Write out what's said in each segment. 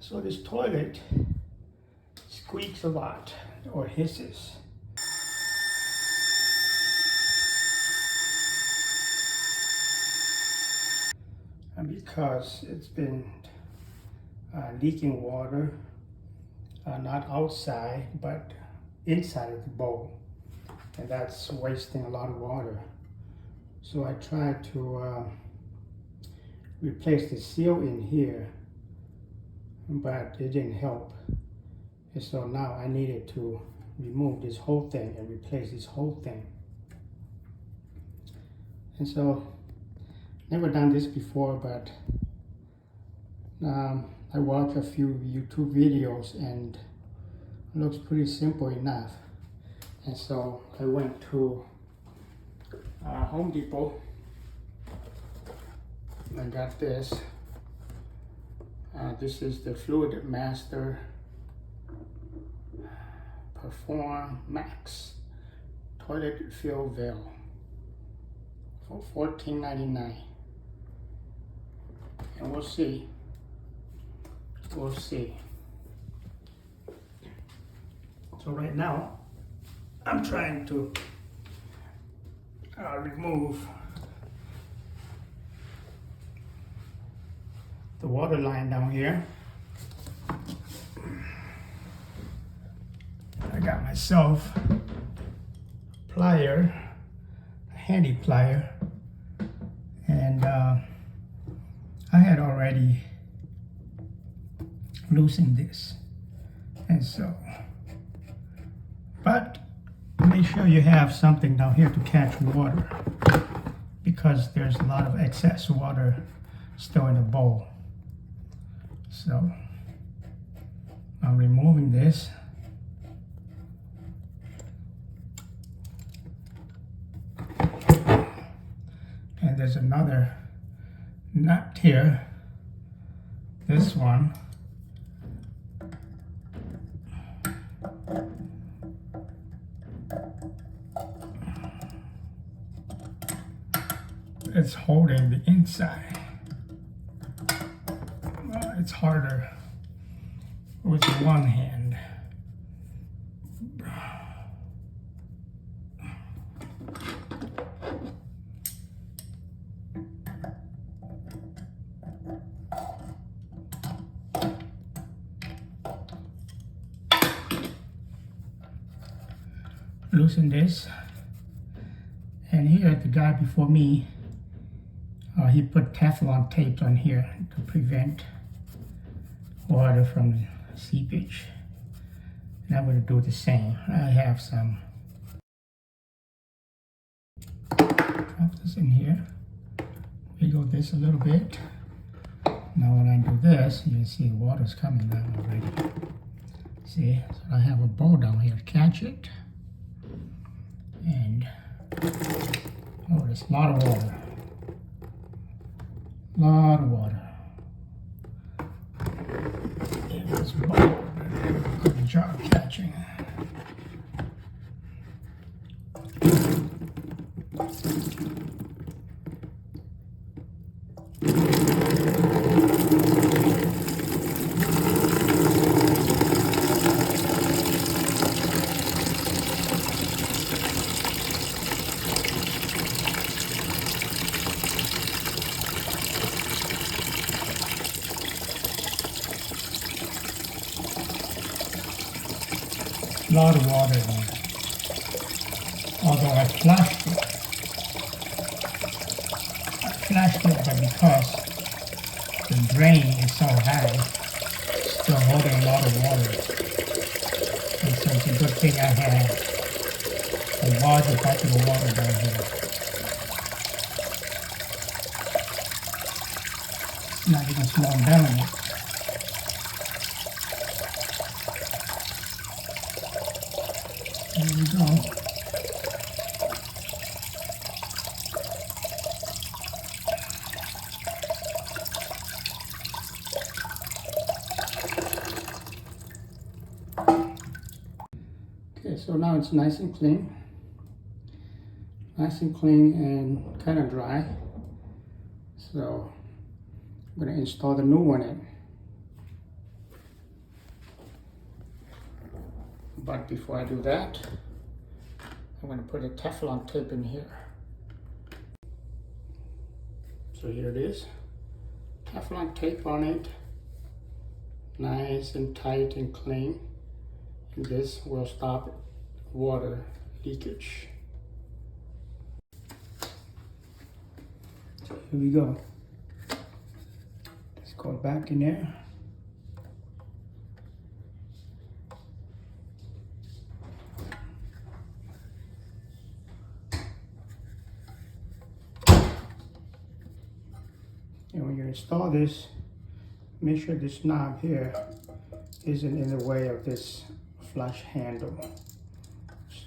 So this toilet squeaks a lot or hisses. And because it's been leaking water, not outside, but inside of the bowl. And that's wasting a lot of water. So I tried to replace the seal in here, but it didn't help. And so now I needed to remove this whole thing and replace this whole thing. And so, never done this before, but I watched a few YouTube videos and it looks pretty simple enough. And so I went to Home Depot and I got this. This is the Fluid Master Perform Max Toilet Fill Veil for $14.99. And we'll see. We'll see. So right now, I'm trying to remove the water line down here. I got myself a plier, a handy plier, and I had already loosened this, and so, but make sure you have something down here to catch water, because there's a lot of excess water still in the bowl. So I'm removing this. And there's another nut here, this one. It's holding the inside. It's harder with one hand. Loosen this. And here, the guy before me, he put Teflon tape on here to prevent water from seepage. And I'm going to do the same. I have some. Drop this in here. Wiggle this a little bit. Now when I do this, you can see the water's coming down already. See, so I have a bowl down here to catch it. And, oh, there's a lot of water. Lot of water. It was bold. Good job catching. A lot of water in it. Although I flushed it. But because the drain is so high, it's still holding a lot of water. And so it's a good thing I have a larger bucket of water down here. Not even slowing down yet. There we go. Okay, so now it's nice and clean. Nice and clean and kind of dry. So I'm going to install the new one in. But before I do that, I'm going to put a Teflon tape in here. So here it is. Teflon tape on it. Nice and tight and clean. And this will stop water leakage. So here we go. Let's go back in there. And when you install this, make sure this knob here isn't in the way of this flush handle.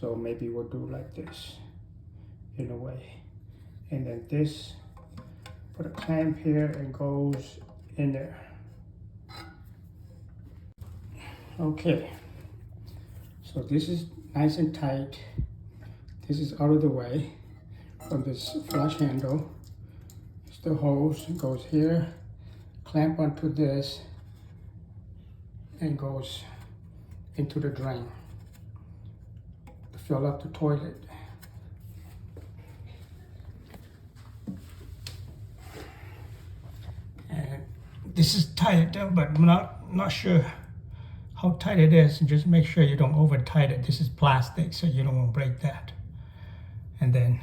So maybe we'll do like this in a way. And then this, put a clamp here and goes in there. Okay, so this is nice and tight. This is out of the way from this flush handle. The hose goes here, clamp onto this, and goes into the drain to fill up the toilet. And this is tight, but I'm not sure how tight it is. Just make sure you don't over tight it. This is plastic, so you don't want to break that. And then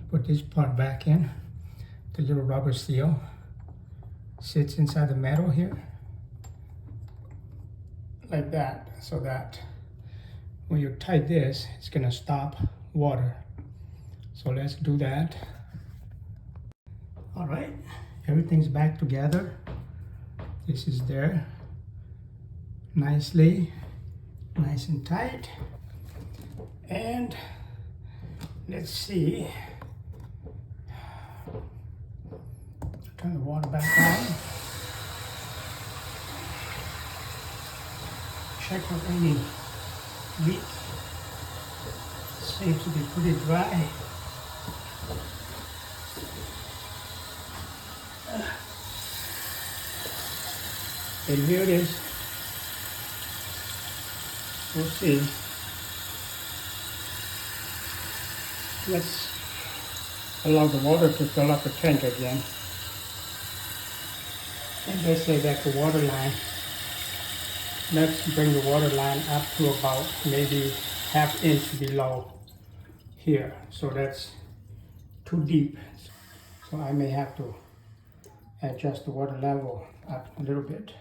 put this part back in. The little rubber seal sits inside the metal here, like that, so that when you tight this, it's gonna stop water. So let's do that. All right, everything's back together. This is there, nicely, nice and tight. And let's see. Turn the water back on. Check for any leak. Seems to be pretty dry. And here it is. We'll see. Let's allow the water to fill up the tank again. And they say that the water line, let's bring the water line up to about maybe ½ inch below here. So that's too deep. So I may have to adjust the water level up a little bit.